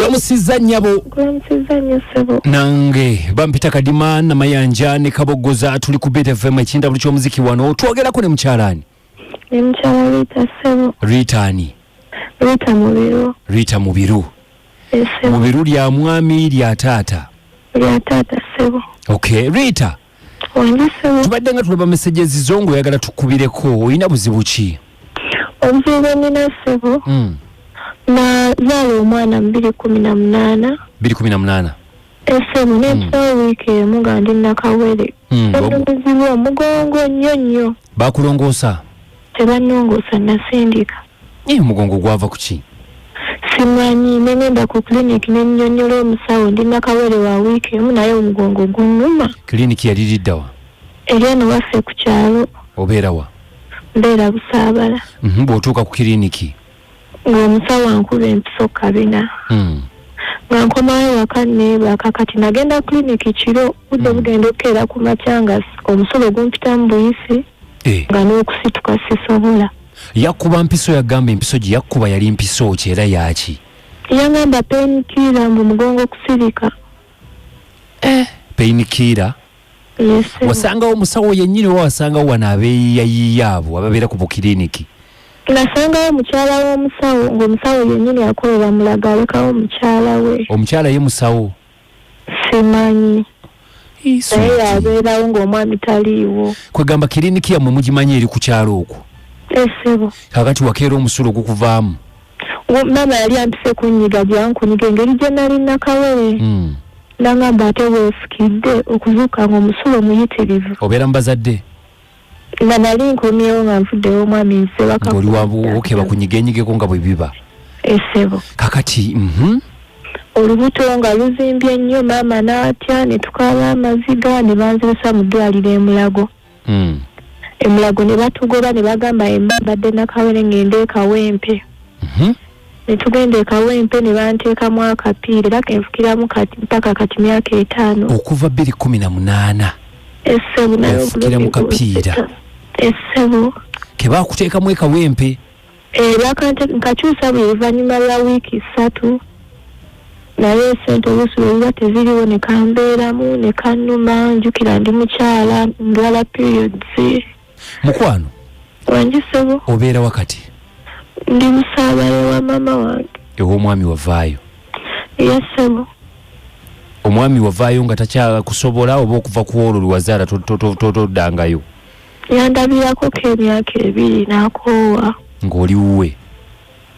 Kulamusizza nnyabo. Kulamusizza nnyo ssebo. Nange bampita Kadima na Mayanja ne Kabogoza tuli ku Beta FM ekinda buli ky'omuziki wano. Twogerako ne mukyalani. Ne mukyala Rita ssebo. Rita ani? Rita Mubiru. Rita Mubiru. Ssebo. Mubiru lya mwami lya taata. Lya taata ssebo. Okay, Rita. Wange ssebo. Tubadde nga tulaba messages zongo oyagala tukubireko. Oyina buzibu ki? Obuzibu nina ssebo. Na zaala omwana 2018. 2018. Ssebo n'ebisawo wiiki emu nga ndi nakawere. Obuzibu omugongo nnyo. Bakulongoosa? Tebannongoosa nasindika. Omugongo gwava ku ki? Simanyi nengenda ku clinic n'ennyonnyola omusawo ndi nakawere wa wiiki emu naye omugongo gunnuma. Clinic yaliriddawa? Eri eno waffe ku kyalo. Obeera wa? Mbeera Busaabala. Bw'otuuka ku clinic? Ng'omusawo Yankuba Empiso Okuva. Nga nkomayo waka neebaka kati nagenda clinic kiro budde bugenda okukeera ku makya nga omusolo gumpitamu buyisi nga n'okusituka sisobola. Yakuba Mpiso yagamba empiso gye yakkuba yali mpiso ki era yaki? Yangamba painkiller mbu mugongo kusirika. Painkiller? Yes. Wasangawo omusawo yennyini oba wasangawo wano abeeyayiya abo ababeera ku bukiriniki? Nasangawo mukyala w'omusawo ng'omusawo yennyini akolera Mulago alekawo omukyala we. Omukyala ye musawo? Simanyi. Naye yabeerawo ng'omwami taliiwo. Kwegamba kiriniki yammwe mugimanyi eri ku kyalo okwo? Ssebo. Kakati wakeera omusulo gukuvaamu? Maama yali ampise kunyiga gyankunyiga engeri gye nali nakawere. Nangamba ate weefukidde okuzuuka ng'omusulo muyitirivu. Obeera mu bazadde? Nga nali nkomyewo nga nvuddewo omwami nze baka. Ng'oli wabuuke bakunyigenyigeko nga bwe biba? Ssebo. Kakati olubuto nga luzimbye nnyo maama n'atya ne tukaaba amaziga ne banzirisa mu ddwaliro e Mulago. Emulago ne batugoba ne bagamba embadde nakawere ngende ekawempe. Ne tugenda ekawempe ne banteekamu akapiira era kenfukiramu mpaka kati myaka 5. Okuva 2018. Ssebo nayo ofukiramu kapiira. Ssebo. Ke baakuteekamu ekawempe? Nkakyusa buli luvannyuma lwa wiiki 3. Naye sente olusulo luba teziriwo ne kambeeramu ne kannuma njukira ndi mukyala ndwala periods. Mukwano? Wange ssebo. Obeera wakati? Ndi Busaabala wa maama wange. Ew'omwami wavaayo? Yes ssebo. Omwami wavaayo nga takyakusobola oba okuva ku olwo lwazaala toddangayo? Yandabirako emyaka 2 n'akoowa. Ng'oli wuwe?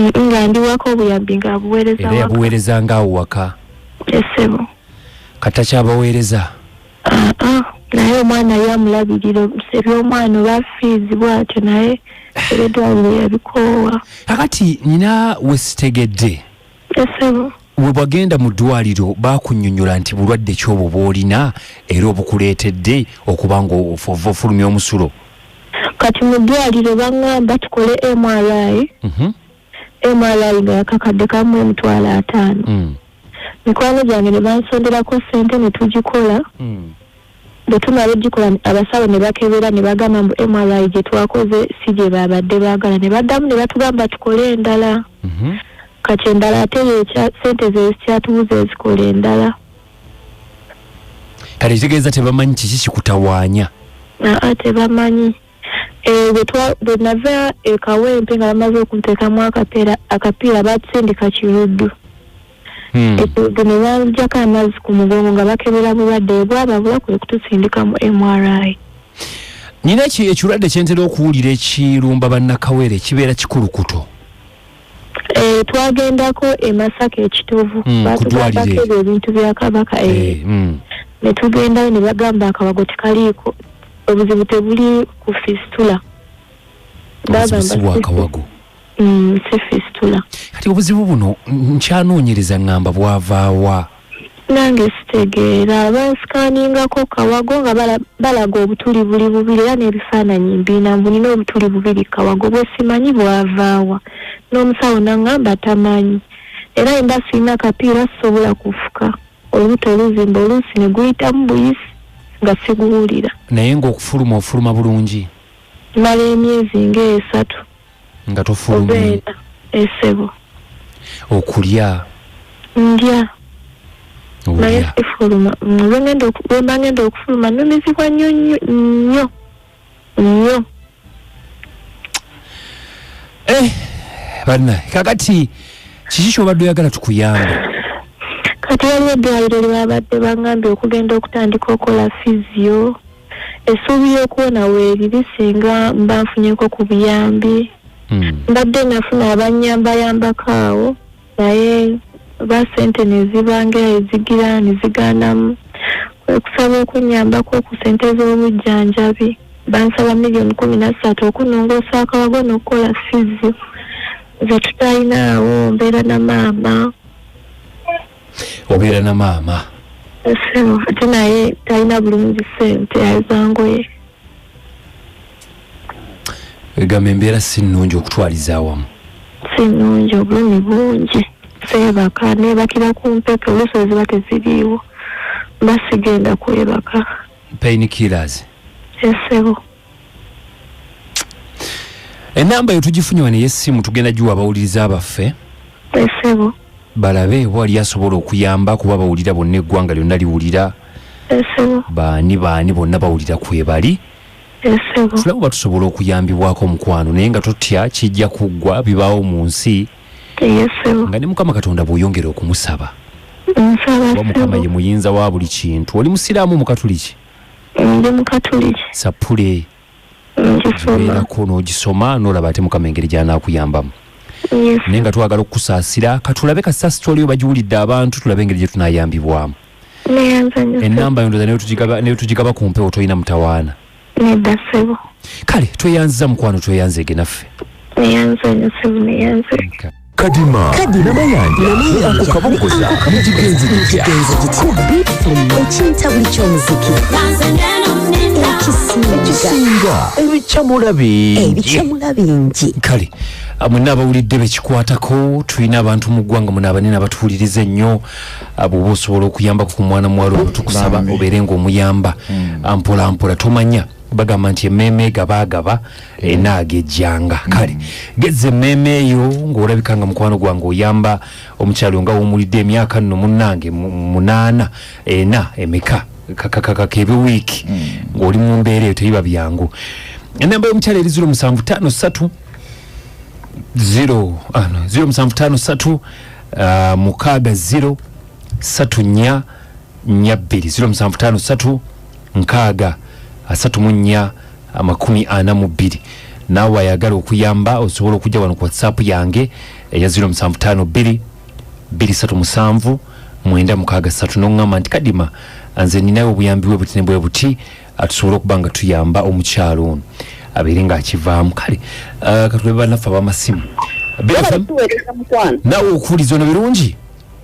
Nga ndi wako obuyambi nga abuweereza waka. Era yabuweereza ng'awo waka? Yes ssebo. Kati takyabaweereza? Naye omwana yamulabirira eby'omwana oba fiizi bw'atyo naye eddwaliro Yabikoowa. Kakati nina wesitegedde. Ssebo. We bwagenda mu ddwaliro baakunnyonnyola nti bulwadde ki obwo bw'olina era obukuleetedde okuba ng'ofulumya omusulo? Kati mu ddwaliro baŋŋamba tukole MRI. MRI nga yakakadde kamu $5,000. Mikwano gyange ne bansonderako ssente ne tugikola. Bwe tumala ogikola abasawo ne bakebera ne bagamba mbu MRI gye twakoze si gye babadde baagala ne baddamu ne batugamba tukole endala. Kati endala ate ssente ze zikyatubuza ezikola endala. Kale kitegeeza tebamanyi kiki kikutawaanya? Tebamanyi. Bwe nava ekawempe nga bamaze okunteekamu akapiira batusindika Kiruddu. Ekiruddu ne banjako amazzi ku mugongo nga bakebera bulwadde bwababula kwe kutusindikamu MRI. Nina ekirwadde kyentera okuwulira ekirumba bannakawere kibeera kikulukuto? Twagendako e Masaka ekitovu. Batugambako ebintu bya Kabaka. Ne tugendayo ne bagamba akabago tekaliiko. Obuzibu tebuli ku fistula. Obuzibu akawago? Si fistula. Kati obuzibu buno nkyanoonyereza ngamba bwavaawa? Nange sitegeera. Bansikaningako kawago nga balaga obutuli buli bubiri era n'ebifaananyi mbina mbu nina obutuli bubiri kawago bwe simanyi bwavaawa. N'omusawo n'angamba tamanyi. Era emba sirina kapiira sisobola kufuka. Olubuto oluzimba oluusi ne guyitamu buyisi nga siguwulira. Naye ng'okufuluma ofuluma bulungi? Mala emyezi nga 3. Nga tofulumye? Ssebo. Okulya? ndya naye sifuluma bwembangenda okufuluma numizibwa nnyo banna kakati kiki kyobadde oyagala tukuyambe? Kati waliwo eddwaliro lyebabadde bangambye okugenda okutandika okola fizio essuubi y'okuwona weeriri singa mba nfunyeko ku buyambi. Mbadde nafuna abanyambayambako awo naye ba sente ne zibanga ezigira ne zigaanamu okusaba okunyambako ku sente z'obujjanjabi bansaba $1,13 okunongoosa akawago n'okukola fizio ze tutalinawo. Mbeera na maama. Obeera na maama? Ese ate naye talina bulungi sente azangoye. Egamba embeera si nnungi okutwaliza awamu? Si nnungi, obulumi bungi. Seebaka neebakira ku mpeke oluusi eziba teziriiwo basigenda kwebaka. Pain killers? Esebo. Enamba yo tugifunye wano ey'essimu tugenda giwa abawuliriza abaffe. Esebo. Balabe wali asobola okuyamba kuba bawulira bonna eggwanga lyonna liwulira. Esebo. Baani bonna bawulira kwebali. Esebo. Tulabe batusobola okuyambibwako omukwano naye nga totya kijja kuggwa bibaawo mu nsi. Esebo. Nga ne Mukama Katonda bw'oyongera okumusaba. Nsaba. Mukama ye muyinza wa buli kintu. Oli musiraamu mukatuliki? Ndi mukatuliki. Sapule. Ngisoma. N'ogisoma n'olaba ate Mukama engeri gy'anaakuyambamu. Yes. Naye nga twagala okukusaasira katulabe kasita sitoli bagiwulidde abantu tulabe engeri gye tunaayambibwamu. Ennamba yondoza nayo tugigaba ku mpewo tolina mutawaana. Nedda ssebo. Kale tweyanziza mukwano tweyanzege naffe. Neyanze neyanze. Kadima mayanja akukabukuza mukigenzi kitya ekinta buli ky'omuziki ekisinga ebikyamula bingi. Kale mwenna abawulidde bekikwatako tulina abantu mu ggwanga muna abanene abatuwuliriza ennyo bw'oba osobola okuyambako ku mwana muwala oyo tukusaba obeere ng'omuyamba mpola mpola tomanya bagamba nti emmeeme egaba enaagejjanga. Kale gezza emmeeme eyo ng'olabika nga mukwano gwange oyamba omukyalo nga w'omulidde emyaka nno munnange 8 emeka kakebe wiiki ng'oli mu mbeera eyo tebiba byangu. Ennamba y'omukyalo eri 0753 0753 mukaaga 0 3 4 2 0753 34 nawe ayagala okuyamba osobola okujja wano ku WhatsApp yange eya 0752 237 963 n'ongamba nti Kadima nze ninayo obuyambi bwe buti ne bwe buti atusobola okuba nga tuyamba omukyalo ono abeere ng'akivaamu. Kale katulebe bannaffe ab'amasimu nawe okuwuliza ono birungi?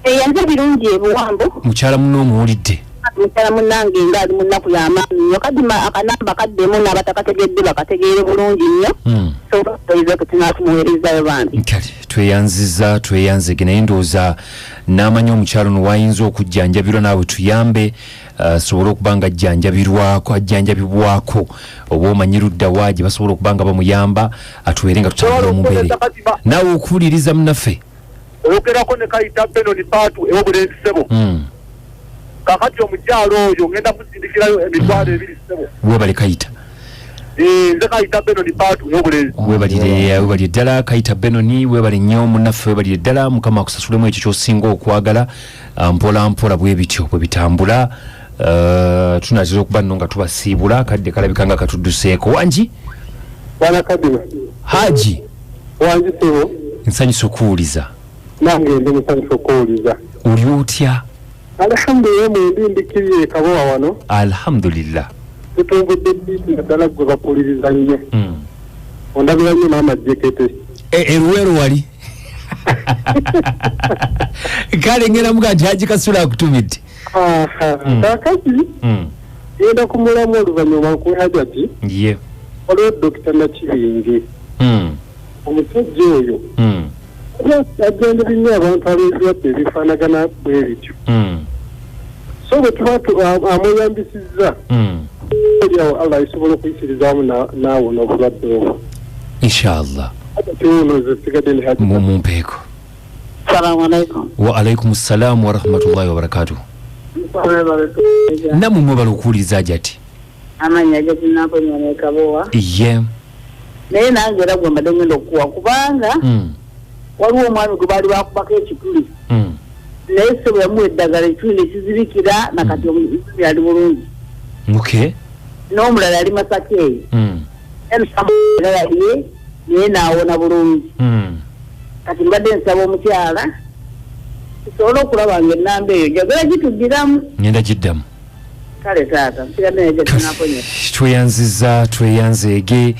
Yanze birungi ebuwambo mukyala muno omuwulidde? Mukyala munnange ngaali mu nnaku y'amaanyi nnyo Kadima akanamba kaddemu n'abatakategedde bakategeere bulungi nnyo sobola tunatumuweerezayo bambi. Kale tweyanzege naye ndowooza n'amanya omukyalo ono wayinza okujjanjabirwa naawe tuyambe sobola okuba nga ajjanjabibwako oba omanyi ludda wa gye basobola okuba nga bamuyamba atuweere nga tutambula omubeere naawe okuwuliriza munnaffe oyogerako ne kayita Benoni Paatu ew'obulenzi ssebo. Kakati omukyalo oyo ngenda kusindikirayo emitwalo 2 ssebo. Weebale kayita. Nze kayita Benoni Paatu ew'obulenzi. Weebale ddala kayita Benoni, weebale nnyo munnaffe, weebale ddala Mukama akusasulemu ekyo ky'osinga okwagala. Mpola mpola bwe bityo bwe bitambula. Tunazira okuba nno nga tubasiibula kadde kalabika nga katudduseeko. Wangi? Bwana Kadima. Haji. Wangi ssebo. Nsanyusa okuwuliza. Nange ndi musanyusa okuwuliza. Oli otya? Alhamdulillah mwendi ndikiriye kabowa wano. Alhamdulillah. Tutumbudde biiti naddala gwe bapuliriza nnyo. Ondabira nnyo n'amajjekete. Eruweero wali? Kale ngenda muga nti Haji Kasula akutumidde. Kaakati yenda kumulamu oluvannyuma nkuwe hajati. Ye. Waliwo Dr. Nakibingi. Omusajja oyo. Ajjanja nnyo abantu ab'ebirwadde ebifaanagana bwe bityo. So bwe tuba amweyambisizza olyawo Allah isobola okuyisirizaamu naawe n'obulwadde obwo. Inshallah. Ate ono ze sigadde ne Haji. Mumpeeko. Assalamu alaikum. Wa alaikum assalam wa rahmatullahi wa barakatuh. Namu mwebala okuwuliriza jati. Amanya jati nako nyone kabowa. Iye. Naye nange era gwe mbadde ngenda okuwa kubanga waliwo omwami gwe baali bakubako ekituli. Naye ssebo yamuwa eddagala ekituli ne kizibikira nakati omuzimi ali bulungi. Okay. N'omulala ali Masake. Era ye naye n'awona bulungi. Kati mbadde nsaba omukyala tusobola okulaba ng'ennamba eyo njagala gituddiramu. Ngenda giddamu. Kale taata nsigana naye gyetunaponya. Tweyanzeege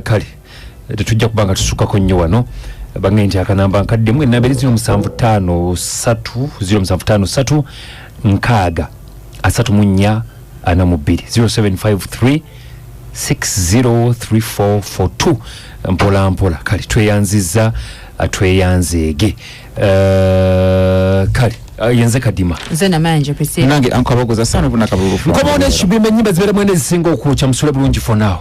kale tetujja kubanga tusukako nnyo wano bange nti akanamba nkaddemu ennamba eri 0753 nkaaga 34 0753 603442 mpola mpola kale tweyanziza tweyanzeege kale yenze kadima zena manje pese nange ankabogoza sana buna kabulufu nkobone shibime nyimba zibera mwene zisinga okucha musule bulungi for now.